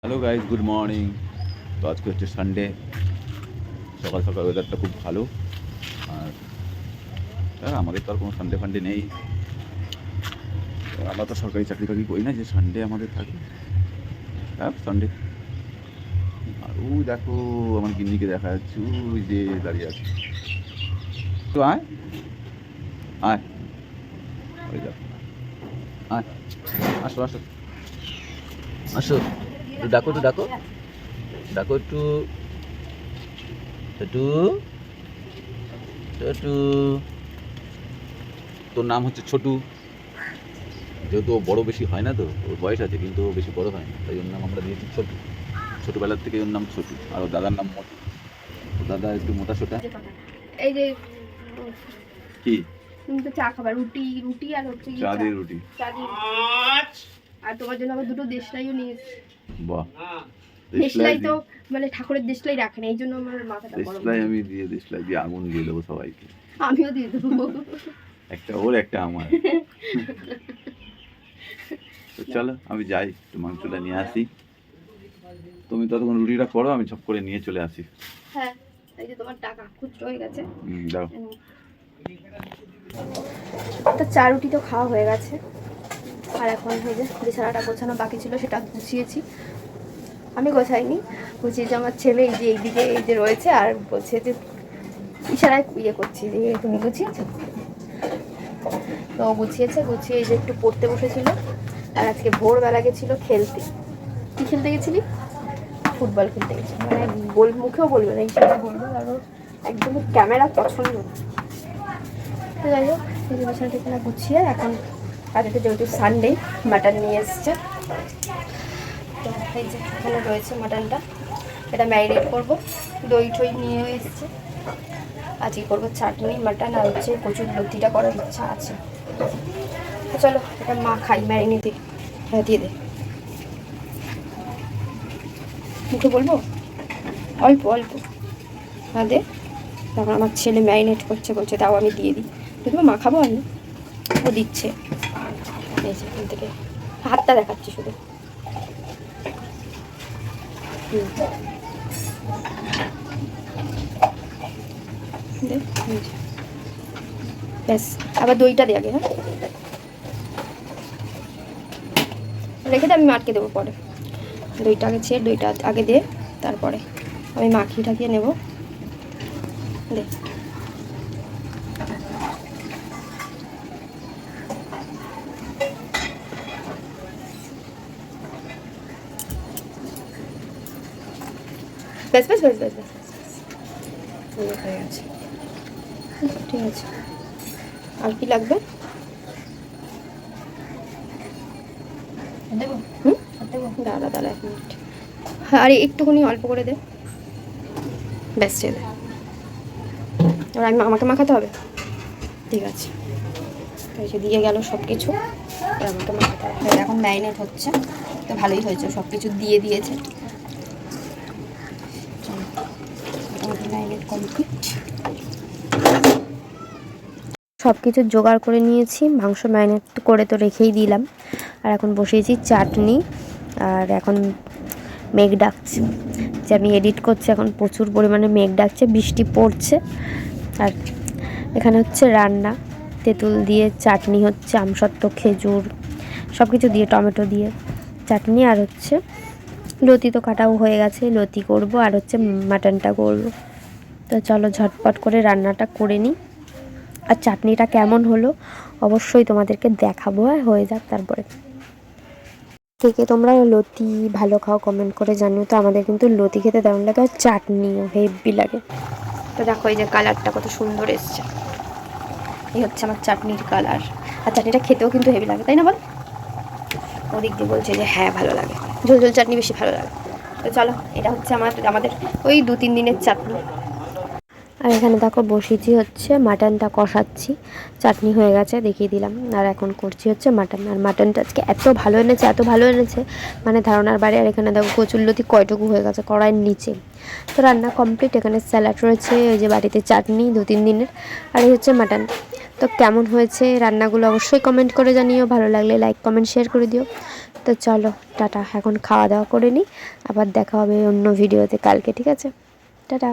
Hello guys, good morning. তো আজকে হচ্ছে সানডে, সকাল সকাল ওয়েদারটা খুব ভালো। আর আমাদের তো আর কোনো সানডে ফান্ডে নেই। আমরা তো সরকারি চাকরি বাকরি করি না যে সানডে আমাদের থাকে। হ্যাঁ, সানডে। আর ওই দেখো আমার গিন্নিকে দেখা যাচ্ছে, ওই যে দাঁড়িয়ে আছে। তো আয় আয়, ওই দেখো, আয়, আসো আসো আসো, একটু ডাকো, একটু ডাকো, ডাকো একটু, একটু ছোটু। তোর নাম হচ্ছে ছোটু। যেহেতু ও বড় বেশি হয় না, তো ওর বয়স আছে কিন্তু ও বেশি বড় হয় না, তাই ওর নাম আমরা দিয়েছি ছোটু। ছোটবেলার থেকে ওর নাম ছোটু। আর ওর দাদার নাম মোটু। ওর দাদা একটু মোটা সোটা। এই যে কি তুমি তো চা খাবার, রুটি রুটি আর হচ্ছে কি চা দিয়ে রুটি। চা দিয়ে আর তোমার জন্য আবার দুটো দেশলাইও নিয়ে এসেছি। বাহ, দেশলাই তো মানে ঠাকুরের দেশলাই রাখেন, এই জন্য আমার মাথাটা গরম। দেশলাই আমি দিয়ে, দেশলাই দিয়ে আগুন দিয়ে দেবো সবাইকে। আমিও দিয়ে দেবো, একটা ওর একটা আমার। তো চলো আমি যাই, একটু মাংসটা নিয়ে আসি। তুমি ততক্ষণ রুটিটা করো, আমি ঝপ করে নিয়ে চলে আসি। হ্যাঁ, এই যে তোমার টাকা খুচরো হয়ে গেছে। দাও। তো চা রুটি তো খাওয়া হয়ে গেছে, আর এখন এই যে বিছানাটা গোছানো বাকি ছিল, সেটা গুছিয়েছি। আমি গোছাইনি, গুছিয়েছি আমার ছেলে। এই যে এইদিকে এই যে রয়েছে, আর বলছে যে ইশারায় ইয়ে করছি যে তুমি গুছিয়েছো। তো গুছিয়েছে, গুছিয়ে এই যে একটু পড়তে বসেছিল। আর আজকে ভোরবেলা গেছিলো খেলতে। কি খেলতে গেছিলি? ফুটবল খেলতে গেছিলো, মানে মুখেও বলবে না, এই সময় বলবে। আর একদমই ক্যামেরা পছন্দ। তো যাই হোক, এই যে বিছানা টিছানা গুছিয়ে এখন আজকে যেহেতু সানডে মাটন নিয়ে এসছে। তো এই যে এখানে রয়েছে মাটনটা, এটা ম্যারিনেট করবো। দই ঠই নিয়েও এসছে। আজকে করবো চাটনি, মাটন আর হচ্ছে কচুর লতিটা করার ইচ্ছা আছে। তো চলো এটা মা খাই ম্যারিনেটে। হ্যাঁ দিয়ে দে, মুখে বলবো অল্প অল্প। হ্যাঁ দে। তখন আমার ছেলে ম্যারিনেট করছে, বলছে তাও আমি দিয়ে দিই। দেখবো মা খাবো আমি, ও দিচ্ছে। এই যে এখান থেকে হাতটা দেখাচ্ছি শুধু। ব্যাস, আবার দইটা দে আগে। হ্যাঁ রেখে দে, আমি মাটকে দেবো পরে। দইটা আগে ছেড়ে, দইটা আগে দে, তারপরে আমি মাখিয়ে ঠাকিয়ে নেবো। দে। ব্যাস ব্যাস ব্যাস ব্যাস ব্যাস, হয়ে গেছে। ঠিক আছে, আর কি লাগবে? দাঁড়া দাঁড়া 1 মিনিট। হ্যাঁ, আরে একটুখানি অল্প করে দে, ব্যাস দে। এবার আমি আমাকে মাখাতে হবে? ঠিক আছে, এসে দিয়ে গেল সব কিছু, আমাকে মাখাতে হবে। এখন ম্যারিনেট হচ্ছে, তো ভালোই হয়েছে, সব কিছু দিয়ে দিয়েছে। ম্যারিনেট কমপ্লিট, সব কিছু জোগাড় করে নিয়েছি। মাংস ম্যারিনেট করে তো রেখেই দিলাম। আর এখন বসিয়েছি চাটনি। আর এখন মেঘ ডাকছে, যে আমি এডিট করছি এখন প্রচুর পরিমাণে মেঘ ডাকছে, বৃষ্টি পড়ছে। আর এখানে হচ্ছে রান্না, তেঁতুল দিয়ে চাটনি হচ্ছে, আমসত্ত্ব, খেজুর সব কিছু দিয়ে, টমেটো দিয়ে চাটনি। আর হচ্ছে লতি তো কাটাও হয়ে গেছে, লতি করব। আর হচ্ছে মাটনটা করব। তো চলো ঝটপট করে রান্নাটা করে নিই। আর চাটনিটা কেমন হলো অবশ্যই তোমাদেরকে দেখাবো, হয়ে যাক তারপরে। থেকে তোমরা লতি ভালো খাও কমেন্ট করে জানিও। তো আমাদের কিন্তু লতি খেতে দারুণ লাগে, আর চাটনিও হেভি লাগে। তো দেখো এই যে কালারটা কত সুন্দর এসছে, এই হচ্ছে আমার চাটনির কালার। আর চাটনিটা খেতেও কিন্তু হেভি লাগে, তাই না বল? ওদিক দিয়ে বলছে যে হ্যাঁ ভালো লাগে, ঝোল ঝোল চাটনি বেশি ভালো লাগে। তো চলো, এটা হচ্ছে আমাদের ওই 2-3 দিনের চাটনি। আর এখানে দেখো বসিয়েছি হচ্ছে মাটনটা কষাচ্ছি, চাটনি হয়ে গেছে দেখিয়ে দিলাম। আর এখন করছি হচ্ছে মাটন। আর মাটনটা আজকে এত ভালো এনেছে, এত ভালো এনেছে মানে ধারণার বাইরে। আর এখানে দেখো কচুরলতি কয়টুকু হয়ে গেছে কড়াইয়ের নিচে। তো রান্না কমপ্লিট, এখানে স্যালাড রয়েছে, ওই যে বাড়িতে চাটনি 2-3 দিনের, আর এই হচ্ছে মাটন। তো কেমন হয়েছে রান্নাগুলো অবশ্যই কমেন্ট করে জানিও, ভালো লাগলে লাইক কমেন্ট শেয়ার করে দিও। তো চলো টাটা, এখন খাওয়া দাওয়া করে নিই, আবার দেখা হবে অন্য ভিডিওতে কালকে, ঠিক আছে? টাটা।